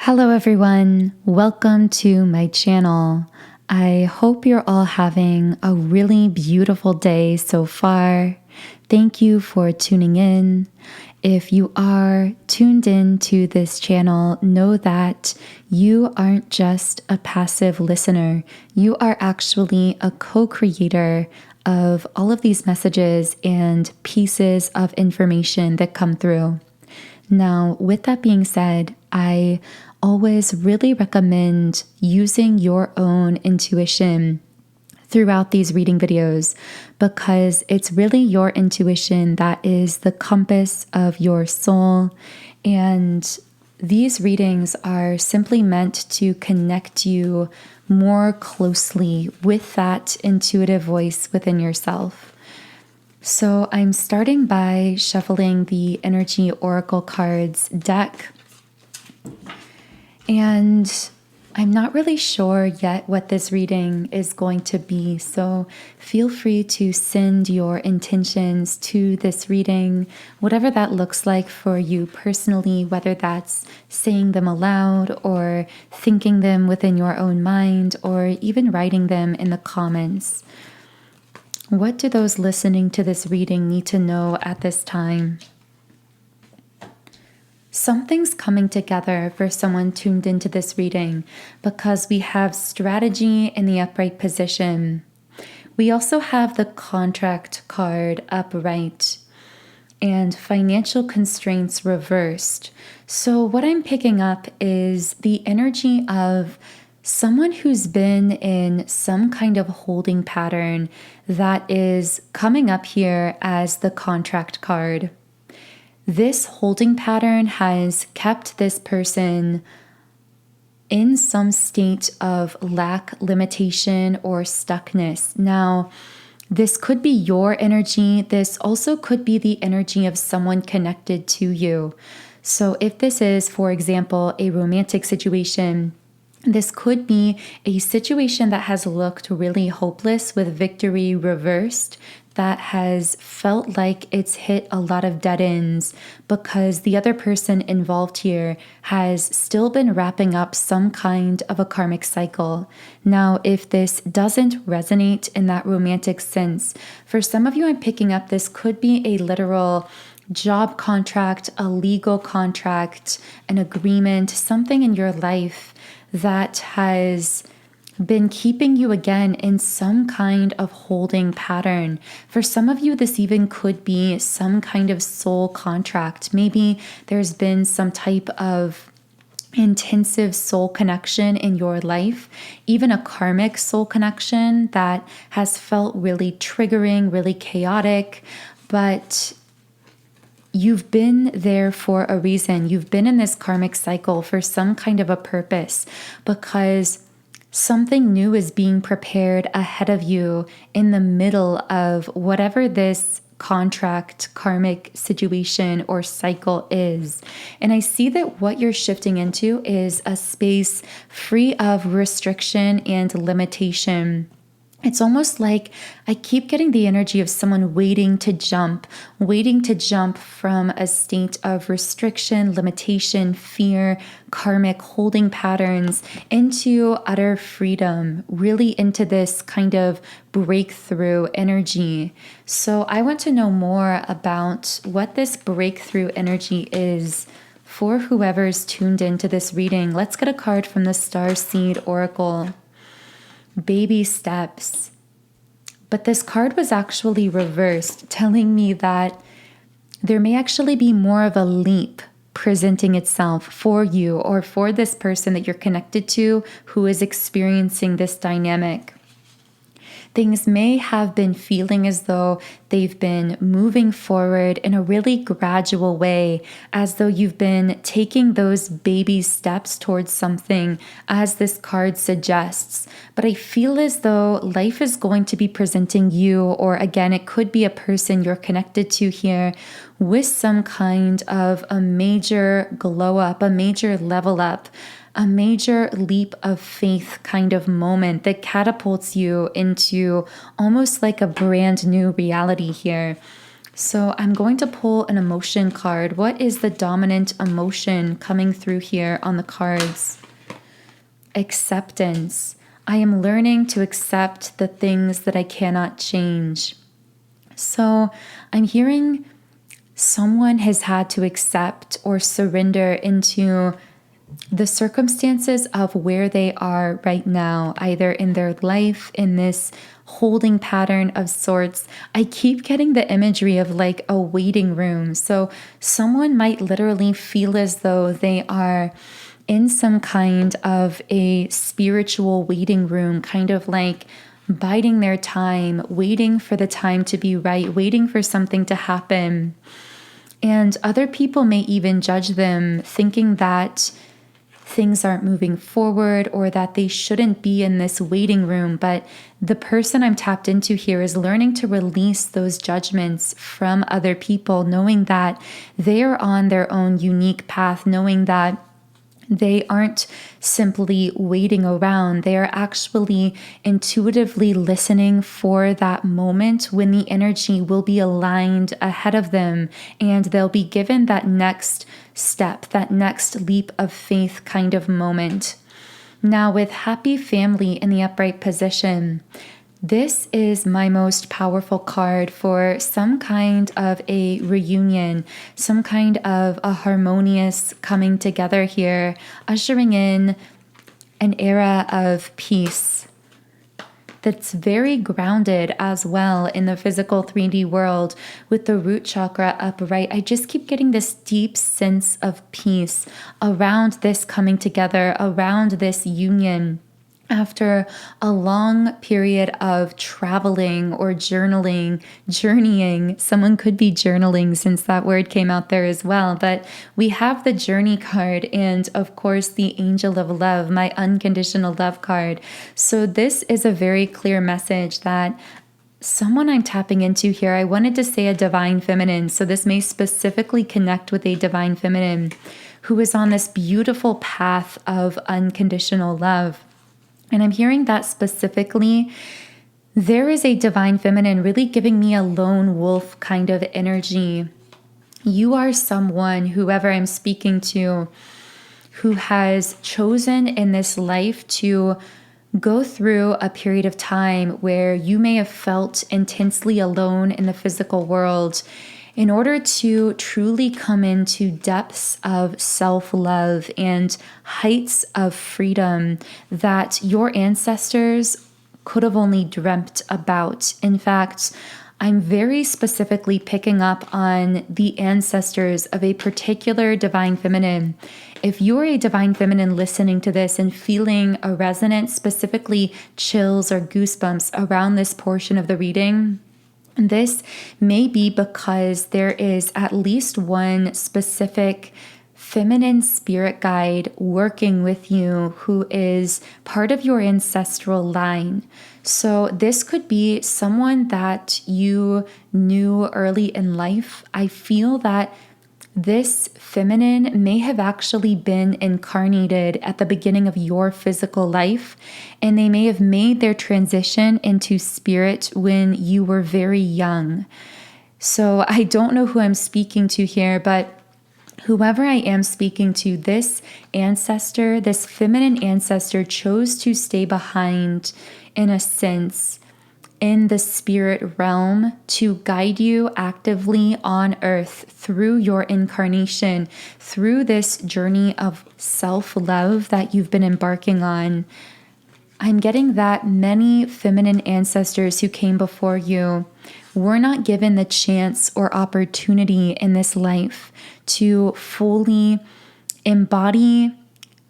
Hello everyone, welcome to my channel. I hope you're all having a really beautiful day so far. Thank you for tuning in. If you are tuned in to this channel, know that you aren't just a passive listener. You are actually a co-creator of all of these messages and pieces of information that come through. Now, with that being said, I always really recommend using your own intuition throughout these reading videos because it's really your intuition that is the compass of your soul. And these readings are simply meant to connect you more closely with that intuitive voice within yourself. So I'm starting by shuffling the Energy Oracle cards deck. And I'm not really sure yet what this reading is going to be, so feel free to send your intentions to this reading, whatever that looks like for you personally, whether that's saying them aloud or thinking them within your own mind or even writing them in the comments. What do those listening to this reading need to know at this time? Something's coming together for someone tuned into this reading because we have strategy in the upright position. We also have the contract card upright and financial constraints reversed. So what I'm picking up is the energy of someone who's been in some kind of holding pattern that is coming up here as the contract card. This holding pattern has kept this person in some state of lack, limitation, or stuckness. Now, this could be your energy. This also could be the energy of someone connected to you. So if this is, for example, a romantic situation, this could be a situation that has looked really hopeless with victory reversed, that has felt like it's hit a lot of dead ends because the other person involved here has still been wrapping up some kind of a karmic cycle. Now, if this doesn't resonate in that romantic sense, for some of you I'm picking up this could be a literal job contract, a legal contract, an agreement, something in your life that has been keeping you again in some kind of holding pattern. For some of you, this even could be some kind of soul contract. Maybe there's been some type of intensive soul connection in your life, even a karmic soul connection that has felt really triggering, really chaotic, but you've been there for a reason. You've been in this karmic cycle for some kind of a purpose because something new is being prepared ahead of you in the middle of whatever this contract, karmic situation or cycle is. And I see that what you're shifting into is a space free of restriction and limitation. It's almost like I keep getting the energy of someone waiting to jump from a state of restriction, limitation, fear, karmic holding patterns into utter freedom, really into this kind of breakthrough energy. So I want to know more about what this breakthrough energy is for whoever's tuned into this reading. Let's get a card from the Starseed Oracle. Baby steps. But this card was actually reversed, telling me that there may actually be more of a leap presenting itself for you or for this person that you're connected to who is experiencing this dynamic. Things may have been feeling as though they've been moving forward in a really gradual way, as though you've been taking those baby steps towards something, as this card suggests. But I feel as though life is going to be presenting you, or again, it could be a person you're connected to here, with some kind of a major glow up, a major level up, a major leap of faith kind of moment that catapults you into almost like a brand new reality here. So I'm going to pull an emotion card. What is the dominant emotion coming through here on the cards? Acceptance. I am learning to accept the things that I cannot change. So I'm hearing someone has had to accept or surrender into the circumstances of where they are right now, either in their life, in this holding pattern of sorts. I keep getting the imagery of like a waiting room. So someone might literally feel as though they are in some kind of a spiritual waiting room, kind of like biding their time, waiting for the time to be right, waiting for something to happen. And other people may even judge them, thinking that things aren't moving forward or that they shouldn't be in this waiting room. But the person I'm tapped into here is learning to release those judgments from other people, knowing that they are on their own unique path, knowing that they aren't simply waiting around. They are actually intuitively listening for that moment when the energy will be aligned ahead of them and they'll be given that next step, that next leap of faith kind of moment. Now, with happy family in the upright position, this is my most powerful card for some kind of a reunion, some kind of a harmonious coming together here, ushering in an era of peace that's very grounded as well in the physical 3D world with the root chakra upright. I just keep getting this deep sense of peace around this coming together, around this union. After a long period of traveling or journaling, journeying, someone could be journaling since that word came out there as well, but we have the journey card and of course the angel of love, my unconditional love card. So this is a very clear message that someone I'm tapping into here, I wanted to say a divine feminine, so this may specifically connect with a divine feminine who is on this beautiful path of unconditional love. And I'm hearing that specifically, there is a divine feminine really giving me a lone wolf kind of energy. You are someone, whoever I'm speaking to, who has chosen in this life to go through a period of time where you may have felt intensely alone in the physical world in order to truly come into depths of self-love and heights of freedom that your ancestors could have only dreamt about. In fact, I'm very specifically picking up on the ancestors of a particular divine feminine. If you're a divine feminine listening to this and feeling a resonance, specifically chills or goosebumps around this portion of the reading, this may be because there is at least one specific feminine spirit guide working with you who is part of your ancestral line. So this could be someone that you knew early in life. I feel that this feminine may have actually been incarnated at the beginning of your physical life, and they may have made their transition into spirit when you were very young. So I don't know who I'm speaking to here, but whoever I am speaking to, this ancestor, this feminine ancestor chose to stay behind in a sense in the spirit realm to guide you actively on earth through your incarnation, through this journey of self-love that you've been embarking on. I'm getting that many feminine ancestors who came before you were not given the chance or opportunity in this life to fully embody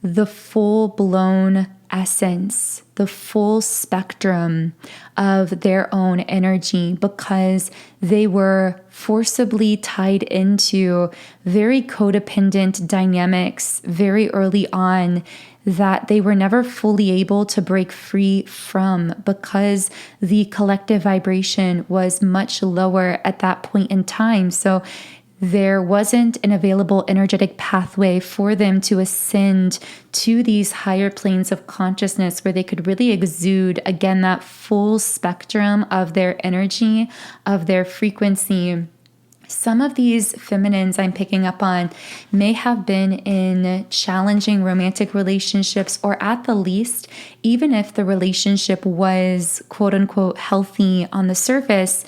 the full-blown essence, the full spectrum of their own energy, because they were forcibly tied into very codependent dynamics very early on that they were never fully able to break free from, because the collective vibration was much lower at that point in time. So there wasn't an available energetic pathway for them to ascend to these higher planes of consciousness where they could really exude, again, that full spectrum of their energy, of their frequency. Some of these feminines I'm picking up on may have been in challenging romantic relationships, or at the least, even if the relationship was quote unquote healthy on the surface,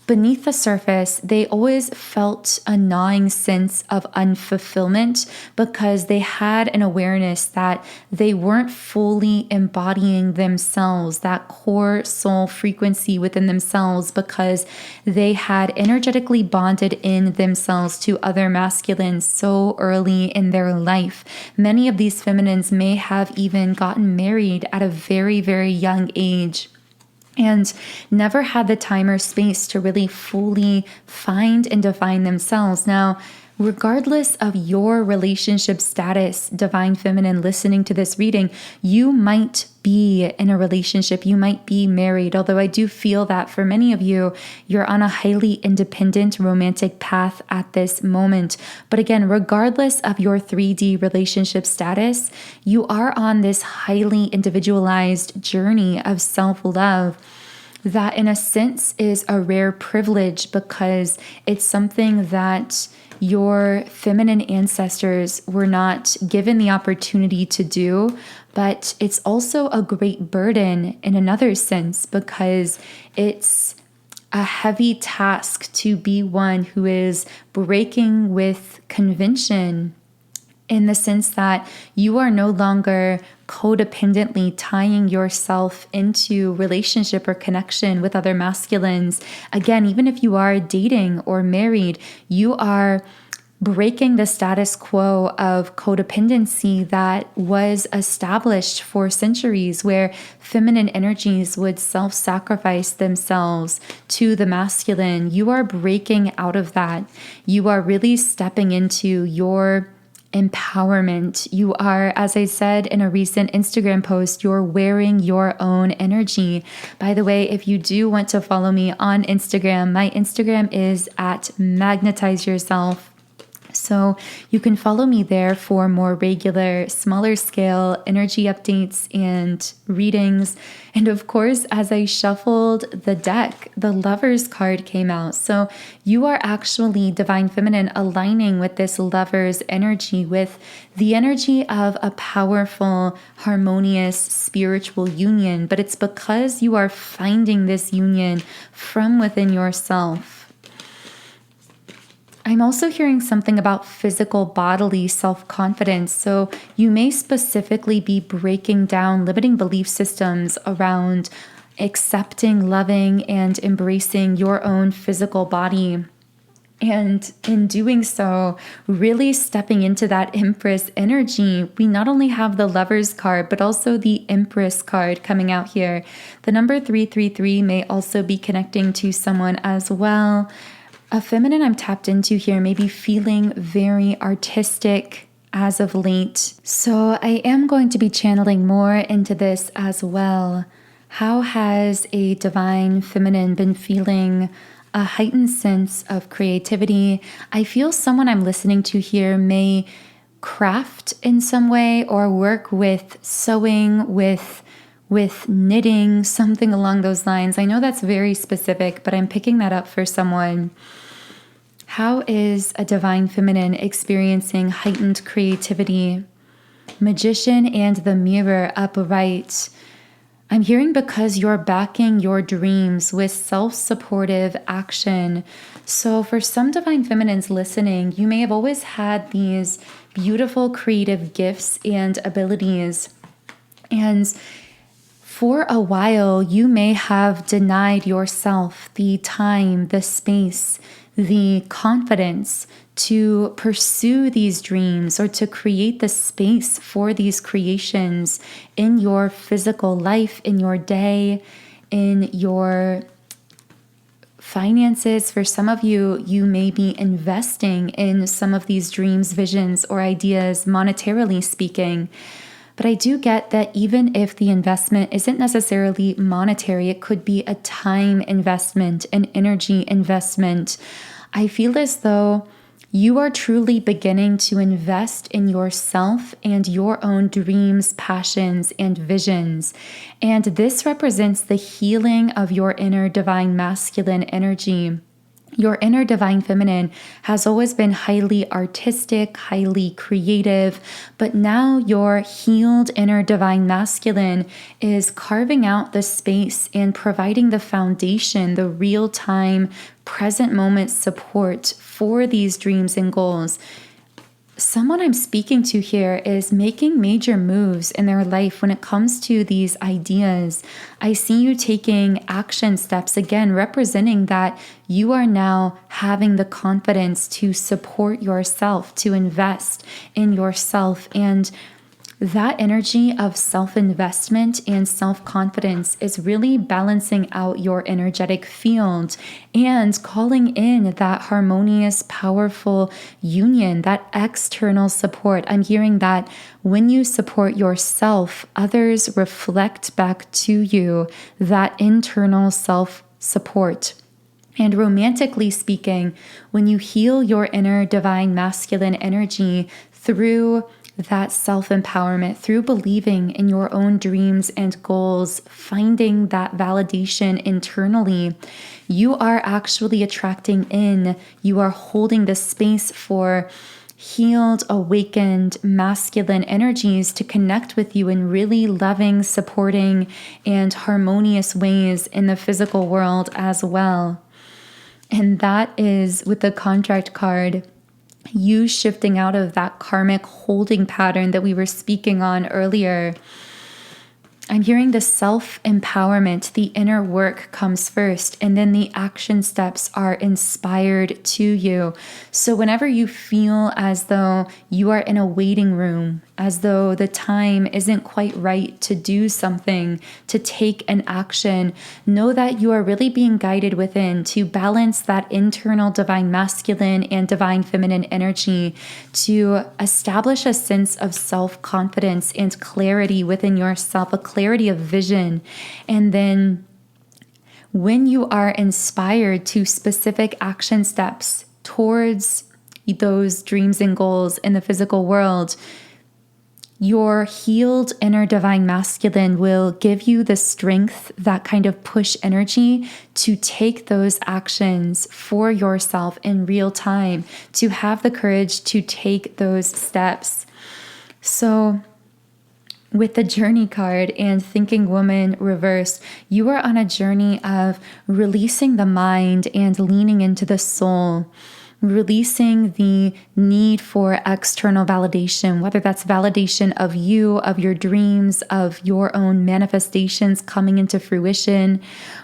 beneath the surface, they always felt a gnawing sense of unfulfillment because they had an awareness that they weren't fully embodying themselves, that core soul frequency within themselves, because they had energetically bonded in themselves to other masculines so early in their life. Many of these feminines may have even gotten married at a very, very young age, and never had the time or space to really fully find and define themselves. Now, regardless of your relationship status, Divine Feminine listening to this reading, you might be in a relationship, you might be married, although I do feel that for many of you, you're on a highly independent romantic path at this moment. But again, regardless of your 3D relationship status, you are on this highly individualized journey of self-love that in a sense is a rare privilege, because it's something that your feminine ancestors were not given the opportunity to do. But it's also a great burden in another sense, because it's a heavy task to be one who is breaking with convention, in the sense that you are no longer codependently tying yourself into relationship or connection with other masculines. Again, even if you are dating or married, you are breaking the status quo of codependency that was established for centuries, where feminine energies would self-sacrifice themselves to the masculine. You are breaking out of that. You are really stepping into your empowerment. You are, as I said in a recent Instagram post, you're wearing your own energy. By the way, if you do want to follow me on Instagram, my Instagram is at Magnetize Yourself. So you can follow me there for more regular, smaller scale energy updates and readings. And of course, as I shuffled the deck, the Lovers card came out. So you are actually, Divine Feminine, aligning with this Lovers energy, with the energy of a powerful, harmonious, spiritual union. But it's because you are finding this union from within yourself. I'm also hearing something about physical, bodily self-confidence. So you may specifically be breaking down limiting belief systems around accepting, loving, and embracing your own physical body. And in doing so, really stepping into that Empress energy. We not only have the Lovers card, but also the Empress card coming out here. The number 333 may also be connecting to someone as well. A feminine I'm tapped into here may be feeling very artistic as of late. So I am going to be channeling more into this as well. How has a Divine Feminine been feeling a heightened sense of creativity? I feel someone I'm listening to here may craft in some way, or work with sewing, with knitting, something along those lines. I know that's very specific, but I'm picking that up for someone. How is a Divine Feminine experiencing heightened creativity? Magician and the Mirror upright. I'm hearing because you're backing your dreams with self-supportive action. So for some Divine Feminines listening, you may have always had these beautiful creative gifts and abilities. And for a while, you may have denied yourself the time, the space, the confidence to pursue these dreams, or to create the space for these creations in your physical life, in your day, in your finances. For some of you, you may be investing in some of these dreams, visions, or ideas, monetarily speaking. But I do get that even if the investment isn't necessarily monetary, it could be a time investment, an energy investment. I feel as though you are truly beginning to invest in yourself and your own dreams, passions, and visions. And this represents the healing of your inner divine masculine energy. Your inner divine feminine has always been highly artistic, highly creative, but now your healed inner divine masculine is carving out the space and providing the foundation, the real-time, present moment support for these dreams and goals. Someone I'm speaking to here is making major moves in their life when it comes to these ideas. I see you taking action steps, again, representing that you are now having the confidence to support yourself, to invest in yourself. And that energy of self-investment and self-confidence is really balancing out your energetic field and calling in that harmonious, powerful union, that external support. I'm hearing that when you support yourself, others reflect back to you that internal self-support. And romantically speaking, when you heal your inner divine masculine energy through that self-empowerment, through believing in your own dreams and goals, finding that validation internally, you are actually attracting in, you are holding the space for healed, awakened, masculine energies to connect with you in really loving, supporting, and harmonious ways in the physical world as well. And that is with the contract card, you shifting out of that karmic holding pattern that we were speaking on earlier. I'm hearing the self-empowerment, the inner work comes first, and then the action steps are inspired to you. So whenever you feel as though you are in a waiting room, as though the time isn't quite right to do something, to take an action, know that you are really being guided within to balance that internal divine masculine and divine feminine energy, to establish a sense of self-confidence and clarity within yourself, a clarity of vision. And then when you are inspired to specific action steps towards those dreams and goals in the physical world, your healed inner divine masculine will give you the strength, that kind of push energy to take those actions for yourself in real time, to have the courage to take those steps. So with the journey card and thinking woman reversed, you are on a journey of releasing the mind and leaning into the soul. Releasing the need for external validation, whether that's validation of you, of your dreams, of your own manifestations coming into fruition,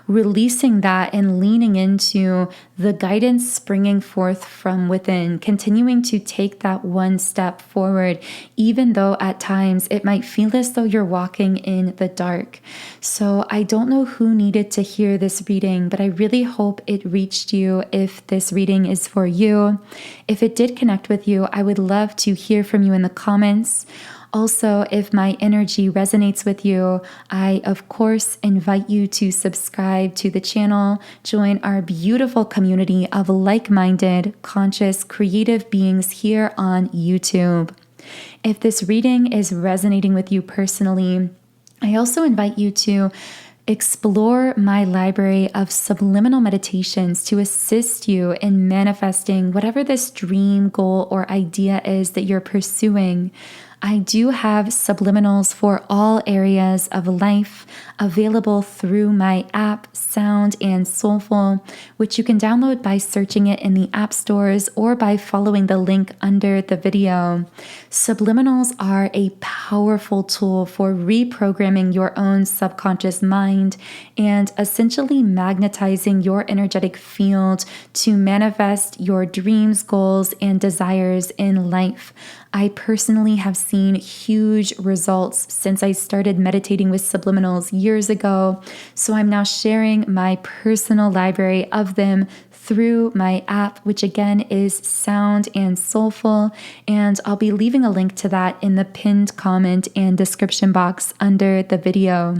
releasing that and leaning into the guidance springing forth from within, continuing to take that one step forward, even though at times it might feel as though you're walking in the dark. So I don't know who needed to hear this reading, but I really hope it reached you if this reading is for you. If it did connect with you, I would love to hear from you in the comments. Also, if my energy resonates with you, I, of course, invite you to subscribe to the channel, join our beautiful community of like-minded, conscious, creative beings here on YouTube. If this reading is resonating with you personally, I also invite you to explore my library of subliminal meditations to assist you in manifesting whatever this dream, goal, or idea is that you're pursuing. I do have subliminals for all areas of life available through my app, Sound and Soulful, which you can download by searching it in the app stores or by following the link under the video. Subliminals are a powerful tool for reprogramming your own subconscious mind and essentially magnetizing your energetic field to manifest your dreams, goals, and desires in life. I personally have seen huge results since I started meditating with subliminals years ago, so I'm now sharing my personal library of them through my app, which again is Sound and Soulful, and I'll be leaving a link to that in the pinned comment and description box under the video.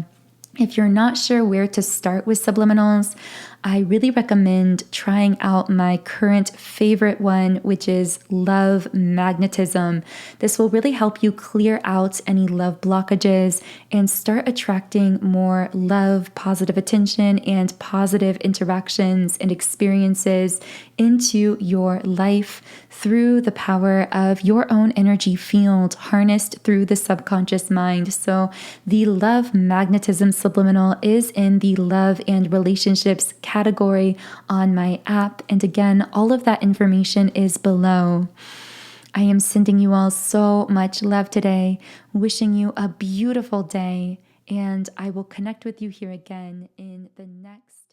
If you're not sure where to start with subliminals, I really recommend trying out my current favorite one, which is Love Magnetism. This will really help you clear out any love blockages and start attracting more love, positive attention, and positive interactions and experiences into your life through the power of your own energy field harnessed through the subconscious mind. So the Love Magnetism Subliminal is in the love and relationships category on my app. And again, all of that information is below. I am sending you all so much love today, wishing you a beautiful day, and I will connect with you here again in the next